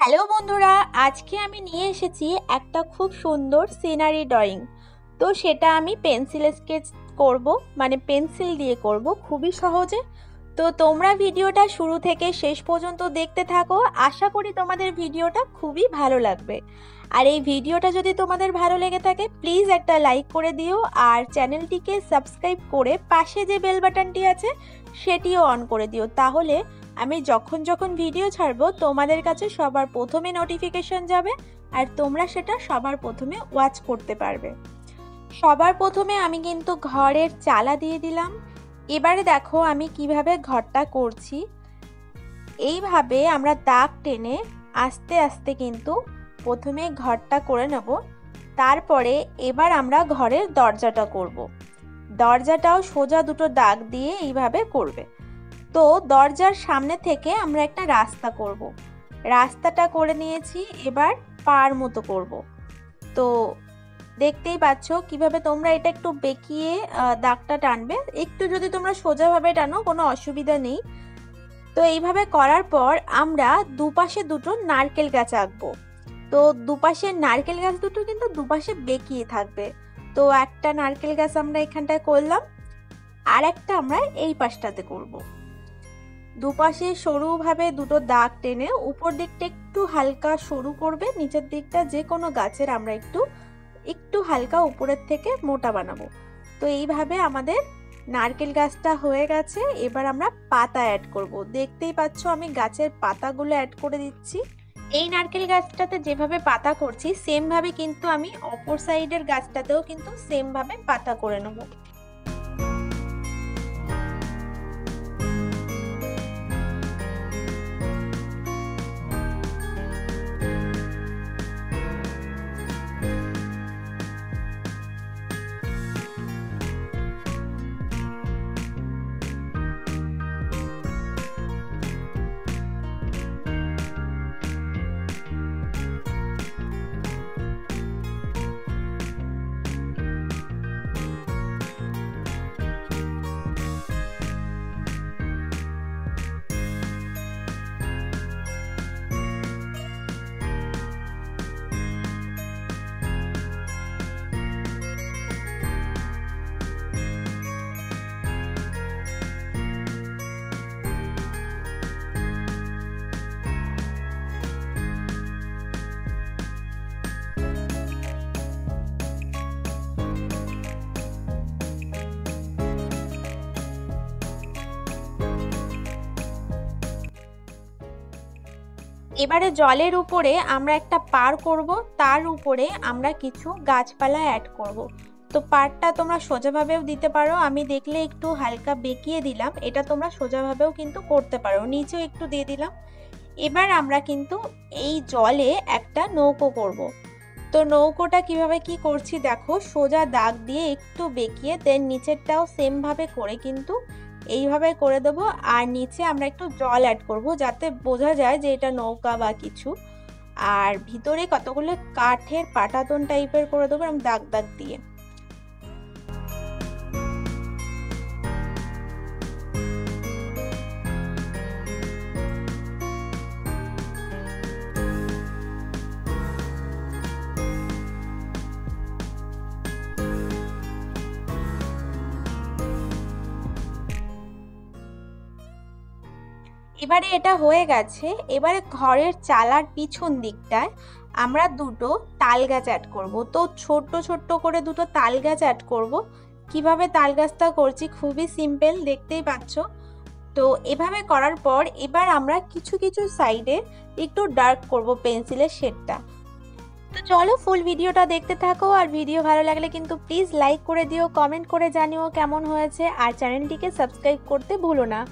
Hello বন্ধুরা, আজকে আমি নিয়ে এসেছি একটা খুব সুন্দর সিনারি ড্রয়িং। তো সেটা আমি পেন্সিল স্কেচ করব, মানে পেন্সিল দিয়ে করব খুবই সহজে। তো তোমরা ভিডিওটা শুরু থেকে শেষ পর্যন্ত দেখতে থাকো, আশা করি তোমাদের ভিডিওটা খুবই ভালো লাগবে। আর এই ভিডিওটা যদি তোমাদের ভালো লেগে থাকে প্লিজ একটা লাইক করে দিও, আর চ্যানেলটিকে সাবস্ক্রাইব করে পাশে যে বেল বাটনটি আছে সেটিও অন করে দিও, তাহলে আমি যখন ভিডিও ছাড়বো তোমাদের কাছে সবার প্রথমে নোটিফিকেশন যাবে আর তোমরা সেটা সবার প্রথমে ওয়াচ করতে পারবে। সবার প্রথমে আমি কিন্তু ঘরের চালা দিয়ে দিলাম। এবারে দেখো আমি কিভাবে ঘরটা করছি। এইভাবে আমরা দাগ টেনে আস্তে আস্তে কিন্তু প্রথমে ঘরটা করে নেব। তারপরে এবার আমরা ঘরের দরজাটা করব। দরজাটাও সোজা দুটো দাগ দিয়ে এইভাবে করবে। তো দরজার সামনে থেকে আমরা একটা রাস্তা করব। রাস্তাটা করে নিয়েছি, এবার পার মতো করব। তো দেখতেই পাচ্ছ কিভাবে তোমরা এটা একটু বেঁকিয়ে দাগটা টানবে। একটু যদি তোমরা সোজাভাবে টানো কোনো অসুবিধা নেই। তো এইভাবে করার পর আমরা দুপাশে দুটো নারকেল গাছ আঁকবো। তো দুপাশে নারকেল গাছ দুটো কিন্তু দুপাশে বেঁকিয়ে থাকবে। তো একটা নারকেল গাছ আমরা এখানটায় করলাম, আর একটা আমরা এই পাশটাতে করব। দুপাশে সরুভাবে দুটো দাগ টেনে উপর দিকটা একটু হালকা সরু করবে, নিচের দিকটা যে কোনো গাছের আমরা একটু হালকা উপরের থেকে মোটা বানাবো। তো এইভাবে আমাদের নারকেল গাছটা হয়ে গেছে। এবার আমরা পাতা অ্যাড করব। দেখতেই পাচ্ছ আমি গাছের পাতাগুলো অ্যাড করে দিচ্ছি। এই নারকেল গাছটাতে যেভাবে পাতা করছি সেম ভাবে কিন্তু আমি অপর সাইডের গাছটাতেও কিন্তু সেম ভাবে পাতা করে নেব। এবারে জলের উপরে আমরা একটা পার করব, তার উপরে আমরা কিছু গাছপালা অ্যাড করব। তো পারটা তোমরা সোজাভাবেও দিতে পারো, আমি দেখলে একটু হালকা বেঁকিয়ে দিলাম। এটা তোমরা সোজাভাবেও কিন্তু করতে পারো, নিচেও একটু দিয়ে দিলাম। এবার আমরা কিন্তু এই জলে একটা নৌকো করব। তো নৌকোটা কিভাবে কি করছি দেখো, সোজা দাগ দিয়ে একটু বেঁকিয়ে দেন নিচেরটাও সেম ভাবে করে কিন্তু এইভাবে করে দেবো। আর নিচে আমরা একটু জল অ্যাড করব যাতে বোঝা যায় যে এটা নৌকা বা কিছু। আর ভিতরে কতগুলো কাঠের পাটাতন টাইপের করে দেবো এরকম দাগ দাগ দিয়ে। এবারে এটা হয়ে গেছে। এবারে ঘরের চালার পিছন দিকটায় আমরা দুটো তাল গাছ অ্যাড করব। তো ছোট্ট ছোট্ট করে দুটো তাল গাছ অ্যাড করব। কিভাবে তাল গাছটা করছি খুবই সিম্পল, দেখতেই পাচ্ছ। তো এভাবে করার পর এবার আমরা কিছু কিছু সাইডে একটু ডার্ক করব পেন্সিলের শেডটা। তো চলো ফুল ভিডিওটা দেখতে থাকো, আর ভিডিও ভালো লাগলে কিন্তু প্লিজ লাইক করে দিও, কমেন্ট করে জানিও কেমন হয়েছে, আর চ্যানেলটিকে সাবস্ক্রাইব করতে ভুলো না।